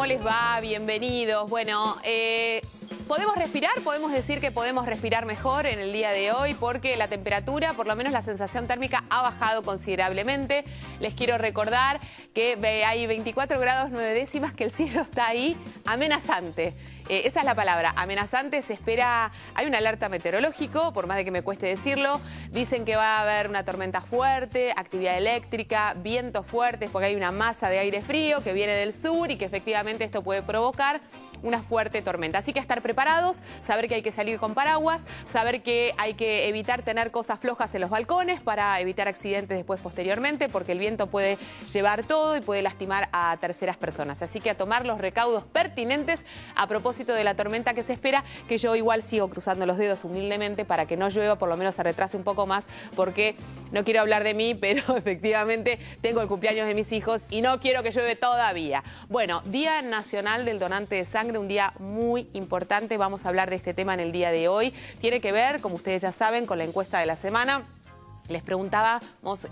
¿cómo les va? Bienvenidos. Bueno, ¿podemos respirar? Podemos decir que podemos respirar mejor en el día de hoy porque la temperatura, por lo menos la sensación térmica, ha bajado considerablemente. Les quiero recordar que hay 24 grados 9 décimas, que el cielo está ahí amenazante. Esa es la palabra, amenazante. Se espera, hay un alerta meteorológico, por más de que me cueste decirlo. Dicen que va a haber una tormenta fuerte, actividad eléctrica, vientos fuertes, porque hay una masa de aire frío que viene del sur y que efectivamente esto puede provocar una fuerte tormenta. Así que estar preparados, saber que hay que salir con paraguas, saber que hay que evitar tener cosas flojas en los balcones para evitar accidentes después posteriormente, porque el viento puede llevar todo y puede lastimar a terceras personas. Así que a tomar los recaudos pertinentes a propósito de la tormenta que se espera, que yo igual sigo cruzando los dedos humildemente para que no llueva, por lo menos se retrase un poco más, porque no quiero hablar de mí, pero efectivamente tengo el cumpleaños de mis hijos y no quiero que llueve todavía. Bueno, Día Nacional del Donante de Sangre, un día muy importante. Vamos a hablar de este tema en el día de hoy. Tiene que ver, como ustedes ya saben, con la encuesta de la semana. Les preguntábamos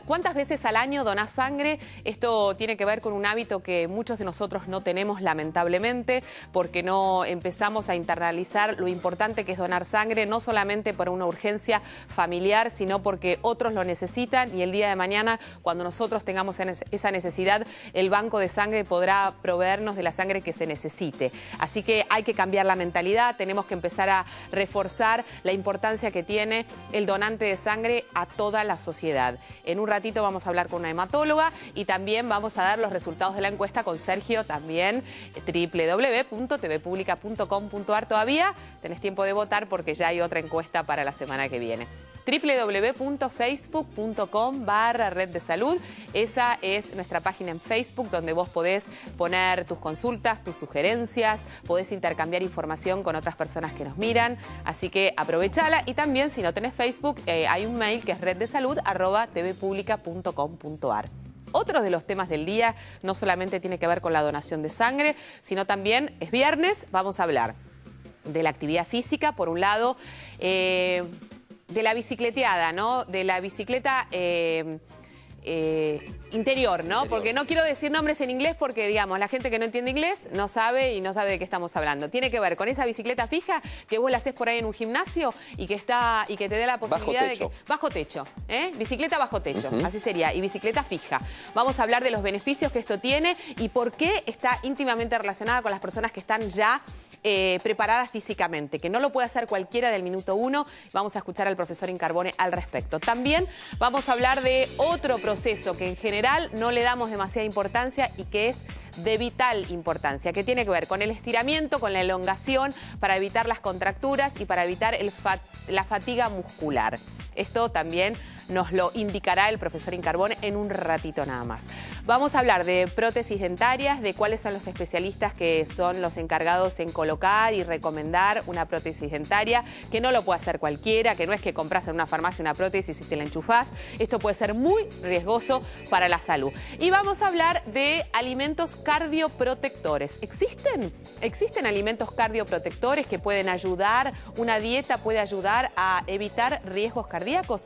¿cuántas veces al año donás sangre? Esto tiene que ver con un hábito que muchos de nosotros no tenemos, lamentablemente, porque no empezamos a internalizar lo importante que es donar sangre, no solamente por una urgencia familiar, sino porque otros lo necesitan y el día de mañana, cuando nosotros tengamos esa necesidad, el banco de sangre podrá proveernos de la sangre que se necesite. Así que hay que cambiar la mentalidad, tenemos que empezar a reforzar la importancia que tiene el donante de sangre a toda la sociedad. En un ratito vamos a hablar con una hematóloga y también vamos a dar los resultados de la encuesta con Sergio también, www.tvpublica.com.ar. Todavía tenés tiempo de votar porque ya hay otra encuesta para la semana que viene. www.facebook.com/Red de Salud. Esa es nuestra página en Facebook donde vos podés poner tus consultas, tus sugerencias, podés intercambiar información con otras personas que nos miran, así que aprovechala. Y también, si no tenés Facebook, hay un mail que es reddesalud@tvpublica.com.ar. Otro de los temas del día no solamente tiene que ver con la donación de sangre, sino también es viernes, vamos a hablar de la actividad física, por un lado, de la bicicleteada, ¿no? De la bicicleta interior, ¿no? Porque no quiero decir nombres en inglés porque, digamos, la gente que no entiende inglés no sabe y no sabe de qué estamos hablando. Tiene que ver con esa bicicleta fija que vos la haces por ahí en un gimnasio y que te da la posibilidad de que... Bajo techo, ¿eh? Bicicleta bajo techo, así sería, y bicicleta fija. Vamos a hablar de los beneficios que esto tiene y por qué está íntimamente relacionada con las personas que están ya preparadas físicamente, que no lo puede hacer cualquiera del minuto uno. Vamos a escuchar al profesor Incarbone al respecto. También vamos a hablar de otro proceso que en general no le damos demasiada importancia y que es de vital importancia, que tiene que ver con el estiramiento, con la elongación, para evitar las contracturas y para evitar la fatiga muscular. Esto también nos lo indicará el profesor Incarbone en un ratito nada más. Vamos a hablar de prótesis dentarias, de cuáles son los especialistas que son los encargados en colocar y recomendar una prótesis dentaria, que no lo puede hacer cualquiera, que no es que compras en una farmacia una prótesis y te la enchufás. Esto puede ser muy riesgoso para la salud. Y vamos a hablar de alimentos cardioprotectores. ¿Existen alimentos cardioprotectores que pueden ayudar? ¿Una dieta puede ayudar a evitar riesgos cardíacos?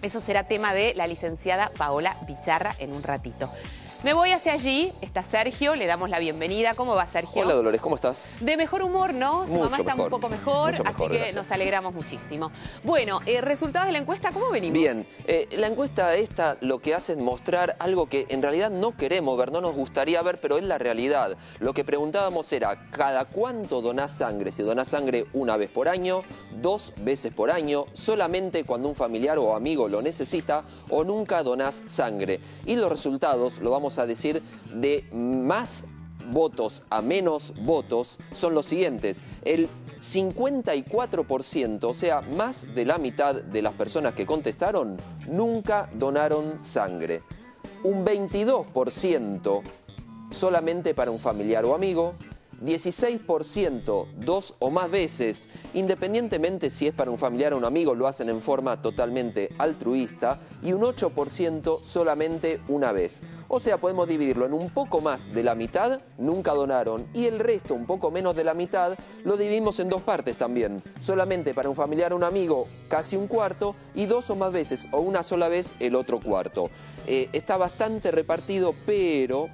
Eso será tema de la licenciada Paola Bicharra en un ratito. Me voy hacia allí, está Sergio, le damos la bienvenida. ¿Cómo va, Sergio? Hola, Dolores, ¿cómo estás? De mejor humor, ¿no? Su mamá está un poco mejor, así que gracias. Nos alegramos muchísimo. Bueno, resultados de la encuesta, ¿cómo venimos? Bien, la encuesta esta lo que hace es mostrar algo que en realidad no queremos ver, no nos gustaría ver, pero es la realidad. Lo que preguntábamos era, ¿cada cuánto donás sangre? Si donás sangre una vez por año, 2 veces por año, solamente cuando un familiar o amigo lo necesita, o nunca donás sangre. Y los resultados, lo vamos a decir, de más votos a menos votos son los siguientes. El 54%, o sea, más de la mitad de las personas que contestaron, nunca donaron sangre. Un 22% solamente para un familiar o amigo. 16% 2 o más veces, independientemente si es para un familiar o un amigo, lo hacen en forma totalmente altruista, y un 8% solamente una vez. O sea, podemos dividirlo en un poco más de la mitad, nunca donaron, y el resto, un poco menos de la mitad, lo dividimos en dos partes también. Solamente para un familiar o un amigo, casi un cuarto, y 2 o más veces, o una sola vez, el otro cuarto. Está bastante repartido, pero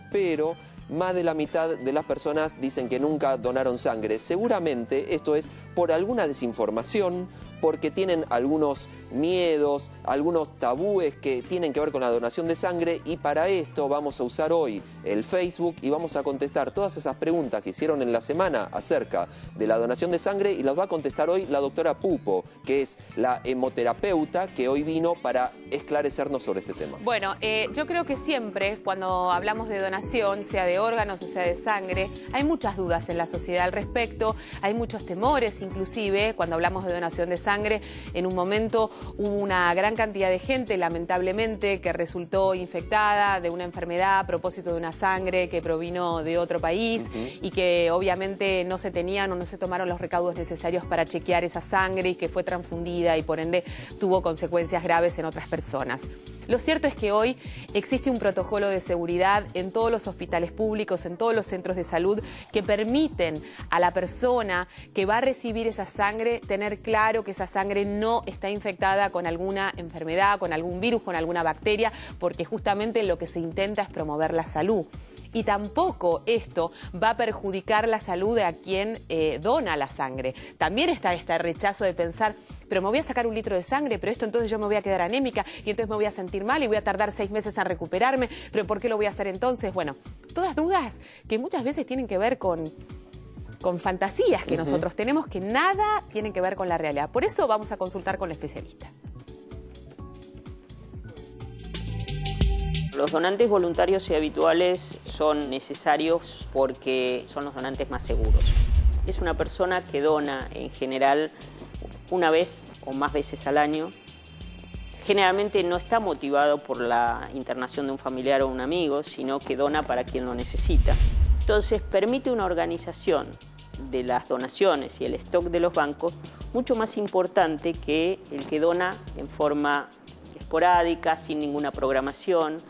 más de la mitad de las personas dicen que nunca donaron sangre. Seguramente esto es por alguna desinformación, porque tienen algunos miedos, algunos tabúes que tienen que ver con la donación de sangre, y para esto vamos a usar hoy el Facebook y vamos a contestar todas esas preguntas que hicieron en la semana acerca de la donación de sangre, y las va a contestar hoy la doctora Pupo, que es la hemoterapeuta que hoy vino para esclarecernos sobre este tema. Bueno, yo creo que siempre cuando hablamos de donación, sea de órganos o sea de sangre, hay muchas dudas en la sociedad al respecto, hay muchos temores inclusive cuando hablamos de donación de sangre. En un momento hubo una gran cantidad de gente, lamentablemente, que resultó infectada de una enfermedad a propósito de una sangre que provino de otro país y que obviamente no se tenían o no se tomaron los recaudos necesarios para chequear esa sangre y que fue transfundida y por ende tuvo consecuencias graves en otras personas. Lo cierto es que hoy existe un protocolo de seguridad en todos los hospitales públicos, en todos los centros de salud, que permiten a la persona que va a recibir esa sangre tener claro que esa sangre no está infectada con alguna enfermedad, con algún virus, con alguna bacteria, porque justamente lo que se intenta es promover la salud. Y tampoco esto va a perjudicar la salud de a quien dona la sangre. También está este rechazo de pensar, pero me voy a sacar 1 litro de sangre, pero esto entonces yo me voy a quedar anémica y entonces me voy a sentir mal y voy a tardar 6 meses en recuperarme, pero ¿por qué lo voy a hacer entonces? Bueno, todas dudas que muchas veces tienen que ver con fantasías que nosotros tenemos, que nada tienen que ver con la realidad. Por eso vamos a consultar con el especialista. Los donantes voluntarios y habituales son necesarios porque son los donantes más seguros. Es una persona que dona en general una vez o más veces al año. Generalmente no está motivado por la internación de un familiar o un amigo, sino que dona para quien lo necesita. Entonces permite una organización de las donaciones y el stock de los bancos mucho más importante que el que dona en forma esporádica, sin ninguna programación.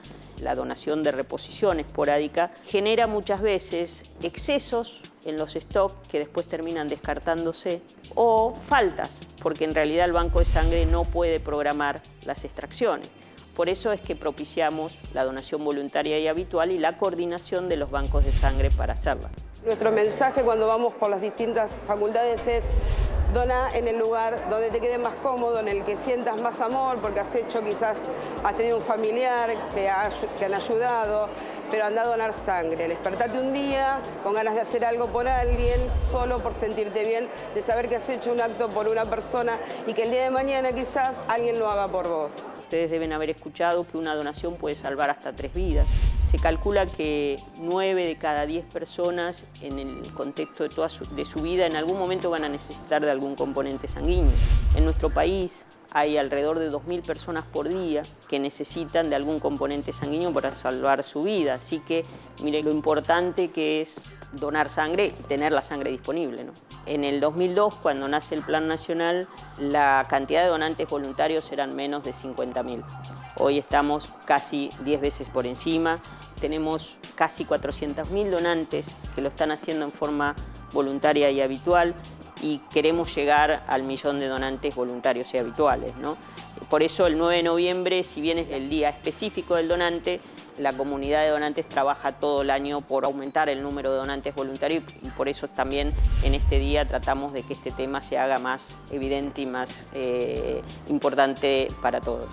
La donación de reposición esporádica genera muchas veces excesos en los stocks que después terminan descartándose, o faltas, porque en realidad el banco de sangre no puede programar las extracciones. Por eso es que propiciamos la donación voluntaria y habitual y la coordinación de los bancos de sangre para hacerla. Nuestro mensaje cuando vamos por las distintas facultades es: dona en el lugar donde te quede más cómodo, en el que sientas más amor, porque quizás has tenido un familiar que han ayudado, pero anda a donar sangre. Despertate un día con ganas de hacer algo por alguien, solo por sentirte bien, de saber que has hecho un acto por una persona y que el día de mañana quizás alguien lo haga por vos. Ustedes deben haber escuchado que una donación puede salvar hasta 3 vidas. Se calcula que 9 de cada 10 personas en el contexto de su vida en algún momento van a necesitar de algún componente sanguíneo. En nuestro país hay alrededor de 2.000 personas por día que necesitan de algún componente sanguíneo para salvar su vida. Así que mire lo importante que es donar sangre y tener la sangre disponible, ¿no? En el 2002, cuando nace el Plan Nacional, la cantidad de donantes voluntarios eran menos de 50.000. Hoy estamos casi 10 veces por encima. Tenemos casi 400.000 donantes que lo están haciendo en forma voluntaria y habitual, y queremos llegar al 1.000.000 de donantes voluntarios y habituales, ¿no? Por eso el 9 de noviembre, si bien es el día específico del donante, la comunidad de donantes trabaja todo el año por aumentar el número de donantes voluntarios, y por eso también en este día tratamos de que este tema se haga más evidente y más importante para todos.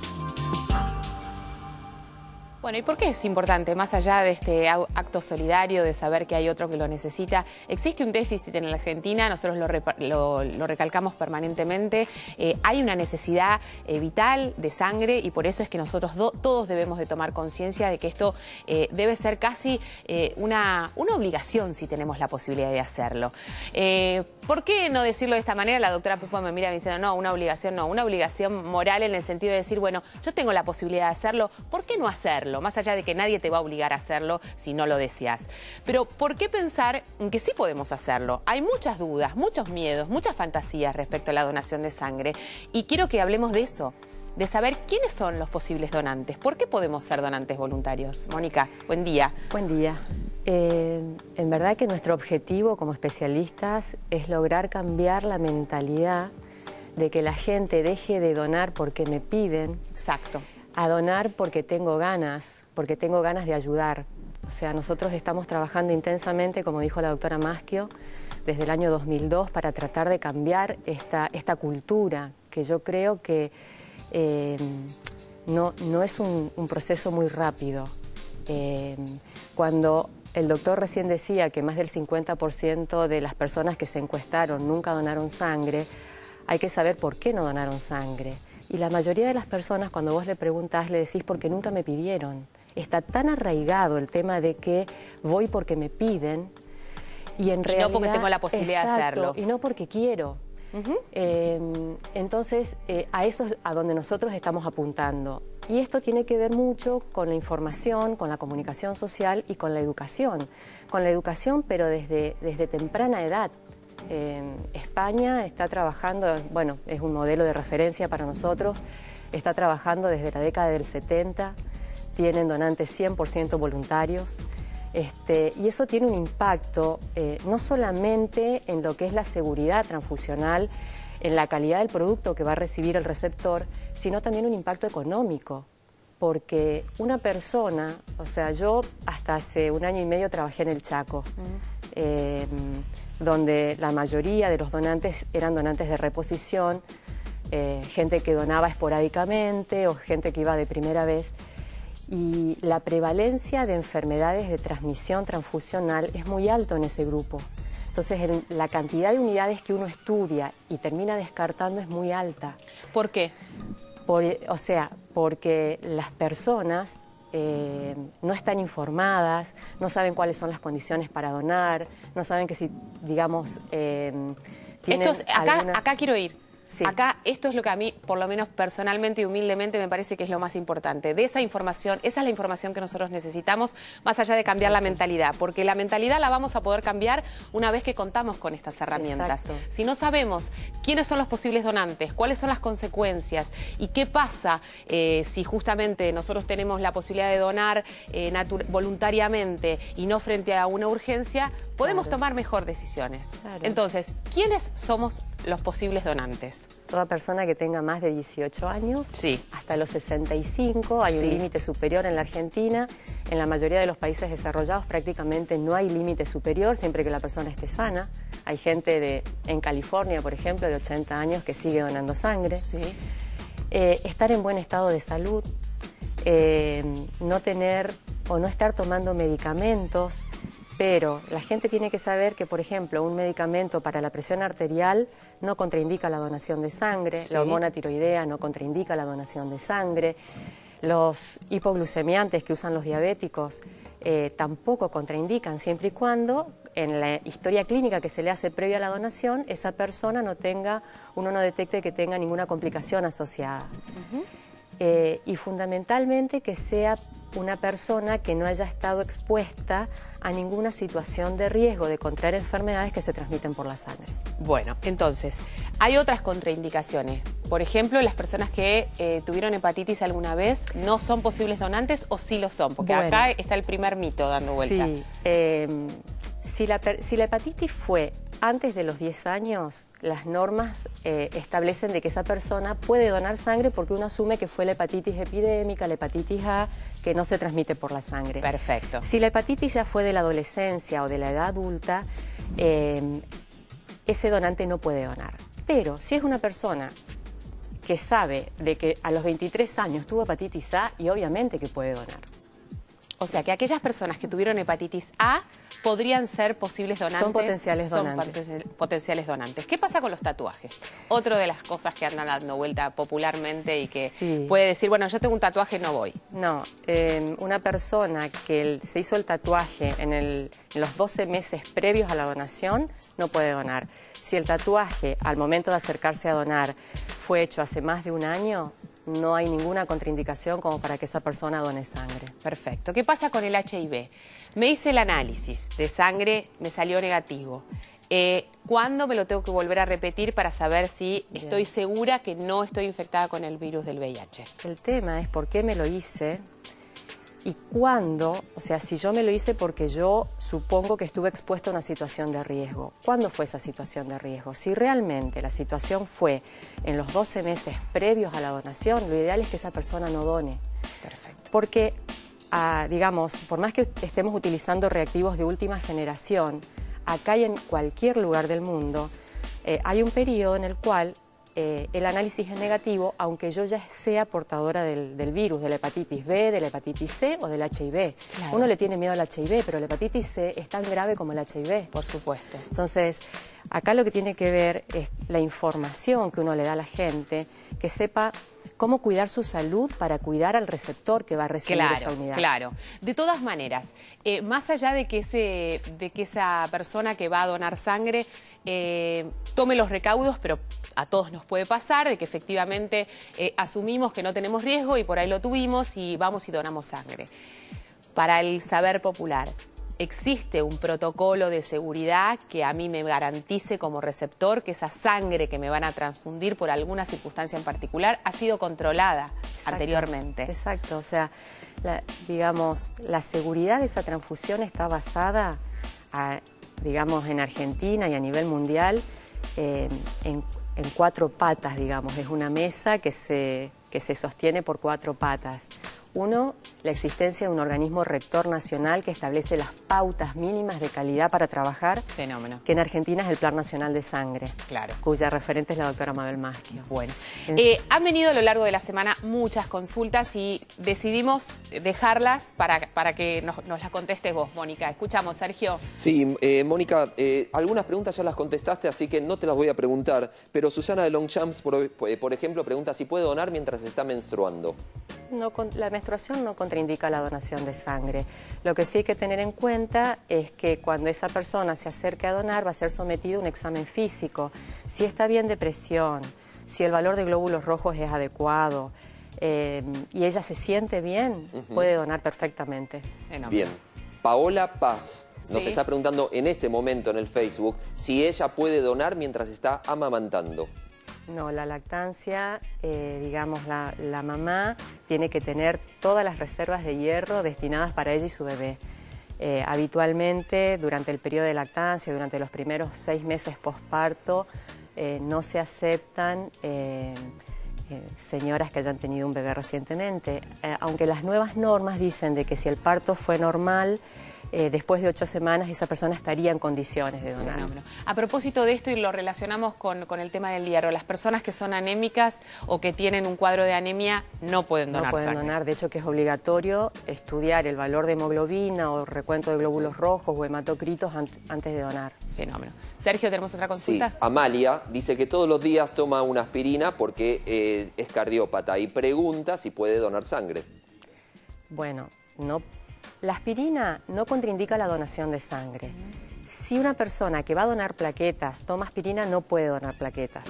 Bueno, ¿y por qué es importante? Más allá de este acto solidario, de saber que hay otro que lo necesita, existe un déficit en la Argentina, nosotros lo recalcamos permanentemente, hay una necesidad vital de sangre, y por eso es que nosotros todos debemos de tomar conciencia de que esto debe ser casi una obligación si tenemos la posibilidad de hacerlo. ¿Por qué no decirlo de esta manera? La doctora Pupo me mira diciendo, no, una obligación moral en el sentido de decir, bueno, yo tengo la posibilidad de hacerlo, ¿por qué no hacerlo? Más allá de que nadie te va a obligar a hacerlo si no lo deseas. Pero ¿por qué pensar en que sí podemos hacerlo? Hay muchas dudas, muchos miedos, muchas fantasías respecto a la donación de sangre, y quiero que hablemos de eso, de saber quiénes son los posibles donantes. ¿Por qué podemos ser donantes voluntarios? Mónica, buen día. Buen día. En verdad que nuestro objetivo como especialistas es lograr cambiar la mentalidad de que la gente deje de donar porque me piden. Exacto. A donar porque tengo ganas de ayudar. O sea, nosotros estamos trabajando intensamente, como dijo la doctora Maschio, desde el año 2002 para tratar de cambiar esta cultura, que yo creo que no es un proceso muy rápido. Cuando el doctor recién decía que más del 50% de las personas que se encuestaron nunca donaron sangre, hay que saber por qué no donaron sangre. Y la mayoría de las personas, cuando vos le preguntás, le decís porque nunca me pidieron. Está tan arraigado el tema de que voy porque me piden y en realidad... no porque tengo la posibilidad de hacerlo. Y no porque quiero. Entonces, a eso es a donde nosotros estamos apuntando. Y esto tiene que ver mucho con la información, con la comunicación social y con la educación. Con la educación, pero desde temprana edad. España está trabajando, bueno, es un modelo de referencia para nosotros, está trabajando desde la década del 70, tienen donantes 100% voluntarios. Y eso tiene un impacto no solamente en lo que es la seguridad transfusional, en la calidad del producto que va a recibir el receptor, sino también un impacto económico. Porque una persona, o sea, yo hasta hace 1 año y medio trabajé en el Chaco, donde la mayoría de los donantes eran donantes de reposición, gente que donaba esporádicamente o gente que iba de primera vez. Y la prevalencia de enfermedades de transmisión transfusional es muy alto en ese grupo. Entonces, la cantidad de unidades que uno estudia y termina descartando es muy alta. ¿Por qué? Porque las personas no están informadas, no saben cuáles son las condiciones para donar, no saben que si, digamos, tienen acá quiero ir. Sí. Acá esto es lo que a mí, por lo menos personalmente y humildemente, me parece que es lo más importante. De esa información, esa es la información que nosotros necesitamos, más allá de cambiar la mentalidad. Porque la mentalidad la vamos a poder cambiar una vez que contamos con estas herramientas. Exacto. Si no sabemos quiénes son los posibles donantes, cuáles son las consecuencias y qué pasa si justamente nosotros tenemos la posibilidad de donar voluntariamente y no frente a una urgencia, podemos tomar mejor decisiones. Claro. Entonces, ¿quiénes somos los posibles donantes? Toda persona que tenga más de 18 años, sí, hasta los 65, hay un límite superior en la Argentina. En la mayoría de los países desarrollados prácticamente no hay límite superior, siempre que la persona esté sana. Hay gente en California, por ejemplo, de 80 años que sigue donando sangre. Sí. Estar en buen estado de salud, no tener o no estar tomando medicamentos. Pero la gente tiene que saber que, por ejemplo, un medicamento para la presión arterial no contraindica la donación de sangre, sí, la hormona tiroidea no contraindica la donación de sangre, los hipoglucemiantes que usan los diabéticos tampoco contraindican, siempre y cuando en la historia clínica que se le hace previa a la donación, esa persona uno no detecte que tenga ninguna complicación asociada. Y fundamentalmente que sea una persona que no haya estado expuesta a ninguna situación de riesgo de contraer enfermedades que se transmiten por la sangre. Bueno, entonces, hay otras contraindicaciones. Por ejemplo, las personas que tuvieron hepatitis alguna vez, ¿no son posibles donantes o sí lo son? Porque acá está el primer mito dando vuelta. Sí, si la hepatitis fue antes de los 10 años, las normas establecen de que esa persona puede donar sangre porque uno asume que fue la hepatitis epidémica, la hepatitis A, que no se transmite por la sangre. Perfecto. Si la hepatitis ya fue de la adolescencia o de la edad adulta, ese donante no puede donar. Pero si es una persona que sabe de que a los 23 años tuvo hepatitis A, y obviamente que puede donar. O sea, que aquellas personas que tuvieron hepatitis A podrían ser posibles donantes. Son potenciales donantes. Son potenciales donantes. ¿Qué pasa con los tatuajes? Otra de las cosas que andan dando vuelta popularmente y que puede decir, bueno, yo tengo un tatuaje, no voy. No, una persona que se hizo el tatuaje en los 12 meses previos a la donación no puede donar. Si el tatuaje, al momento de acercarse a donar, fue hecho hace más de 1 año, no hay ninguna contraindicación como para que esa persona done sangre. Perfecto. ¿Qué pasa con el HIV? Me hice el análisis de sangre, me salió negativo. ¿Cuándo me lo tengo que volver a repetir para saber si estoy segura que no estoy infectada con el virus del VIH? El tema es por qué me lo hice y cuándo, o sea, si yo me lo hice porque yo supongo que estuve expuesta a una situación de riesgo. ¿Cuándo fue esa situación de riesgo? Si realmente la situación fue en los 12 meses previos a la donación, lo ideal es que esa persona no done. Perfecto. Porque digamos, por más que estemos utilizando reactivos de última generación, acá y en cualquier lugar del mundo, hay un periodo en el cual el análisis es negativo, aunque yo ya sea portadora del virus, de la hepatitis B, de la hepatitis C o del HIV. Claro. Uno le tiene miedo al HIV, pero la hepatitis C es tan grave como el HIV. Por supuesto. Entonces, acá lo que tiene que ver es la información que uno le da a la gente, que sepa cómo cuidar su salud para cuidar al receptor que va a recibir esa unidad. Claro. De todas maneras, más allá de que esa persona que va a donar sangre tome los recaudos, pero a todos nos puede pasar, de que efectivamente asumimos que no tenemos riesgo y por ahí lo tuvimos y vamos y donamos sangre. Para el saber popular, ¿existe un protocolo de seguridad que a mí me garantice como receptor que esa sangre que me van a transfundir por alguna circunstancia en particular ha sido controlada anteriormente? Exacto, o sea, digamos, la seguridad de esa transfusión está basada, digamos, en Argentina y a nivel mundial en 4 patas, digamos. Es una mesa que se sostiene por 4 patas. Uno, la existencia de un organismo rector nacional que establece las pautas mínimas de calidad para trabajar. Fenómeno. Que en Argentina es el Plan Nacional de Sangre. Claro. Cuya referente es la doctora Mabel Maschio. Bueno. Han venido a lo largo de la semana muchas consultas y decidimos dejarlas para que nos las contestes vos, Mónica. Escuchamos, Sergio. Sí, Mónica, algunas preguntas ya las contestaste, así que no te las voy a preguntar. Pero Susana de Longchamps, por ejemplo, pregunta si puede donar mientras está menstruando. No, la menstruación no contraindica la donación de sangre. Lo que sí hay que tener en cuenta es que cuando esa persona se acerque a donar va a ser sometido a un examen físico. Si está bien de presión, si el valor de glóbulos rojos es adecuado y ella se siente bien, puede donar perfectamente. Bien. Paola Paz nos está preguntando en este momento en el Facebook si ella puede donar mientras está amamantando. No, la lactancia, digamos, la mamá tiene que tener todas las reservas de hierro destinadas para ella y su bebé. Habitualmente, durante el periodo de lactancia, durante los primeros 6 meses posparto, no se aceptan señoras que hayan tenido un bebé recientemente. Aunque las nuevas normas dicen de que si el parto fue normal, después de 8 semanas esa persona estaría en condiciones de donar. Fenómeno. A propósito de esto, y lo relacionamos con el tema del hierro, las personas que son anémicas o que tienen un cuadro de anemia no pueden donar sangre. No pueden donar, de hecho que es obligatorio estudiar el valor de hemoglobina o recuento de glóbulos rojos o hematocritos antes de donar. Fenómeno. Sergio, ¿tenemos otra consulta? Sí, Amalia dice que todos los días toma una aspirina porque es cardiópata y pregunta si puede donar sangre. Bueno, no. La aspirina no contraindica la donación de sangre. Si una persona que va a donar plaquetas toma aspirina, no puede donar plaquetas,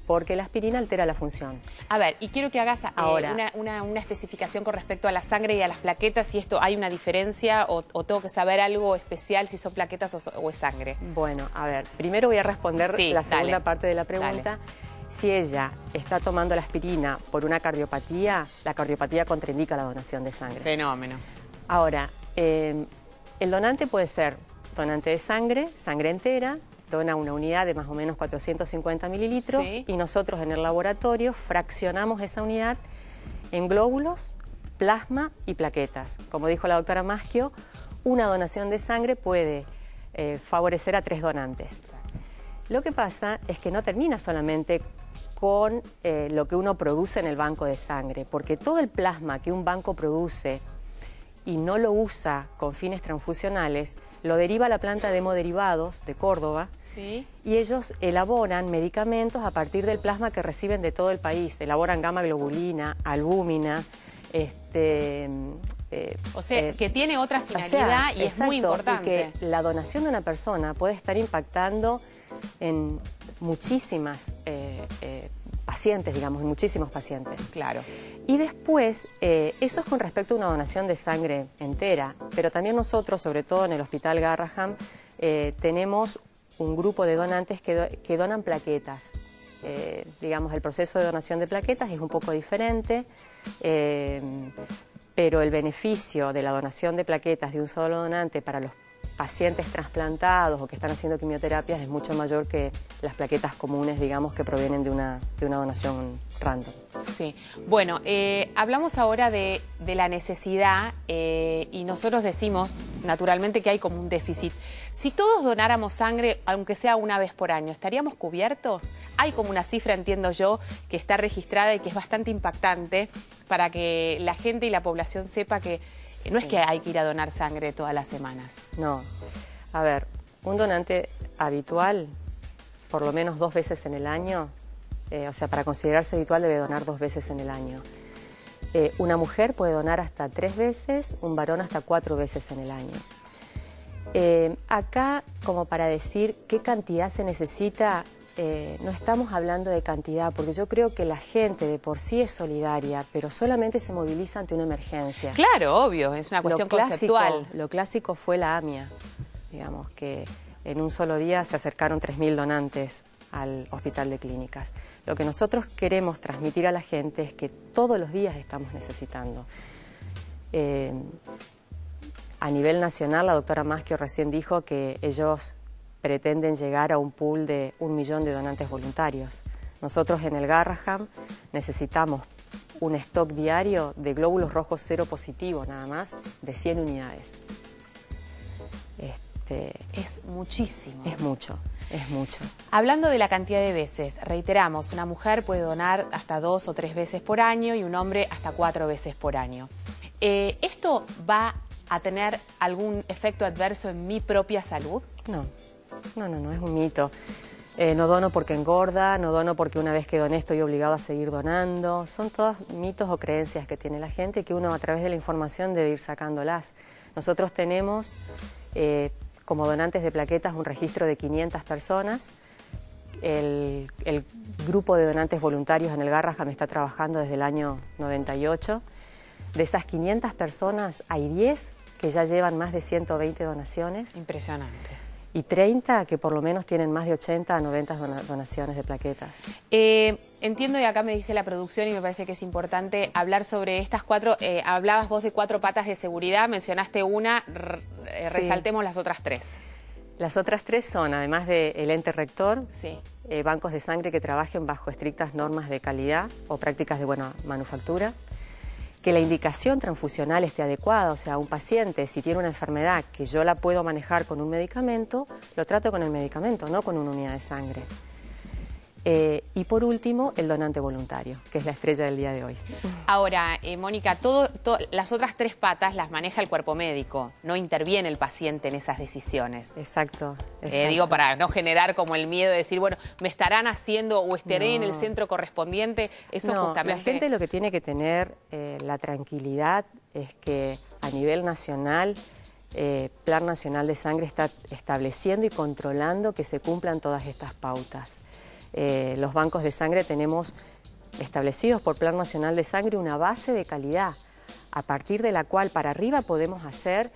porque la aspirina altera la función. A ver, y quiero que hagas ahora una especificación con respecto a la sangre y a las plaquetas, si esto hay una diferencia o tengo que saber algo especial si son plaquetas o es sangre. Bueno, a ver, primero voy a responder la segunda parte de la pregunta. Dale. Si ella está tomando la aspirina por una cardiopatía, la cardiopatía contraindica la donación de sangre. Fenómeno. Ahora, el donante puede ser donante de sangre, sangre entera, dona una unidad de más o menos 450 mililitros y nosotros en el laboratorio fraccionamos esa unidad en glóbulos, plasma y plaquetas. Como dijo la doctora Maschio, una donación de sangre puede favorecer a 3 donantes. Lo que pasa es que no termina solamente con lo que uno produce en el banco de sangre, porque todo el plasma que un banco produce y no lo usa con fines transfusionales, lo deriva a la planta de hemoderivados de Córdoba y ellos elaboran medicamentos a partir del plasma que reciben de todo el país. Elaboran gamma globulina, albúmina, o sea, que tiene otra finalidad y es muy importante. Y que la donación de una persona puede estar impactando en muchísimas pacientes, digamos, en muchísimos pacientes. Claro. Y después, eso es con respecto a una donación de sangre entera, pero también nosotros, sobre todo en el Hospital Garrahan, tenemos un grupo de donantes que donan plaquetas. Digamos, el proceso de donación de plaquetas es un poco diferente, pero el beneficio de la donación de plaquetas de un solo donante para los pacientes trasplantados o que están haciendo quimioterapias es mucho mayor que las plaquetas comunes, digamos, que provienen de una donación random. Sí. Bueno, hablamos ahora de la necesidad y nosotros decimos, naturalmente, que hay como un déficit. Si todos donáramos sangre, aunque sea una vez por año, ¿estaríamos cubiertos? Hay como una cifra, entiendo yo, que está registrada y que es bastante impactante para que la gente y la población sepa que no es que hay que ir a donar sangre todas las semanas. No. A ver, un donante habitual, por lo menos 2 veces en el año, o sea, para considerarse habitual debe donar 2 veces en el año. Una mujer puede donar hasta 3 veces, un varón hasta 4 veces en el año. Acá, como para decir qué cantidad se necesita, no estamos hablando de cantidad, porque yo creo que la gente de por sí es solidaria, pero solamente se moviliza ante una emergencia. Claro, obvio, es una cuestión conceptual. Lo clásico fue la AMIA, digamos, que en un solo día se acercaron 3.000 donantes al Hospital de Clínicas. Lo que nosotros queremos transmitir a la gente es que todos los días estamos necesitando. A nivel nacional, la doctora Maschio recién dijo que ellos pretenden llegar a un pool de 1 millón de donantes voluntarios. Nosotros en el Garraham necesitamos un stock diario de glóbulos rojos cero positivo, nada más, de 100 unidades. Es muchísimo. Es mucho, es mucho. Hablando de la cantidad de veces, reiteramos, una mujer puede donar hasta 2 o 3 veces por año y un hombre hasta 4 veces por año. ¿Esto va a tener algún efecto adverso en mi propia salud? No, es un mito. No dono porque engorda, no dono porque una vez que doné estoy obligado a seguir donando. Son todos mitos o creencias que tiene la gente que uno a través de la información debe ir sacándolas. Nosotros tenemos como donantes de plaquetas un registro de 500 personas. El grupo de donantes voluntarios en el Garraham está trabajando desde el año 98. De esas 500 personas hay 10 que ya llevan más de 120 donaciones. Impresionante. Y 30 que por lo menos tienen más de 80 a 90 donaciones de plaquetas. Entiendo, y acá me dice la producción y me parece que es importante hablar sobre estas 4, hablabas vos de 4 patas de seguridad, mencionaste una, resaltemos las otras 3. Las otras 3 son, además del ente rector, sí, bancos de sangre que trabajen bajo estrictas normas de calidad o prácticas de buena manufactura, que la indicación transfusional esté adecuada, o sea, un paciente si tiene una enfermedad que yo la puedo manejar con un medicamento, lo trato con el medicamento, no con una unidad de sangre. Y por último, el donante voluntario, que es la estrella del día de hoy. Ahora, Mónica, las otras 3 patas las maneja el cuerpo médico, no interviene el paciente en esas decisiones. Exacto. Digo, para no generar como el miedo de decir, bueno, me estarán haciendo o estaré en el centro correspondiente. Eso justamente... La gente lo que tiene que tener la tranquilidad es que a nivel nacional, Plan Nacional de Sangre está estableciendo y controlando que se cumplan todas estas pautas. Los bancos de sangre tenemos establecidos por Plan Nacional de Sangre una base de calidad, a partir de la cual para arriba podemos hacer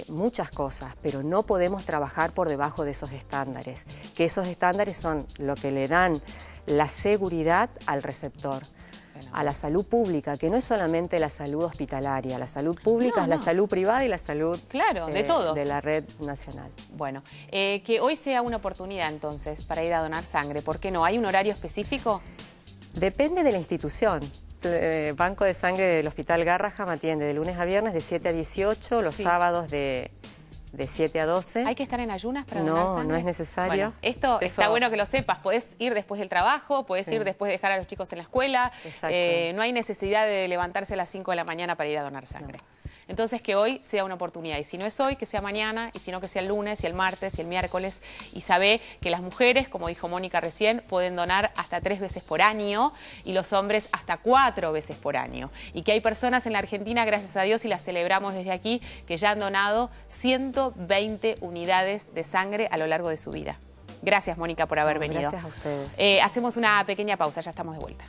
muchas cosas, pero no podemos trabajar por debajo de esos estándares, que esos estándares son lo que le dan la seguridad al receptor, a la salud pública, que no es solamente la salud hospitalaria, la salud pública es la salud privada y la salud de todos, de la red nacional. Bueno, que hoy sea una oportunidad entonces para ir a donar sangre, ¿por qué no? ¿Hay un horario específico? Depende de la institución. El Banco de Sangre del Hospital Garraham atiende de lunes a viernes de 7 a 18, los sábados de 7 a 12. ¿Hay que estar en ayunas para donar sangre? No es necesario. Bueno, esto está bueno que lo sepas. Podés ir después del trabajo, podés ir después de dejar a los chicos en la escuela. No hay necesidad de levantarse a las 5 de la mañana para ir a donar sangre. Entonces, que hoy sea una oportunidad. Y si no es hoy, que sea mañana. Y si no, que sea el lunes, y el martes, y el miércoles. Y sabe que las mujeres, como dijo Mónica recién, pueden donar hasta 3 veces por año. Y los hombres hasta 4 veces por año. Y que hay personas en la Argentina, gracias a Dios, y las celebramos desde aquí, que ya han donado 120 unidades de sangre a lo largo de su vida. Gracias, Mónica, por haber venido. Gracias a ustedes. Hacemos una pequeña pausa, ya estamos de vuelta.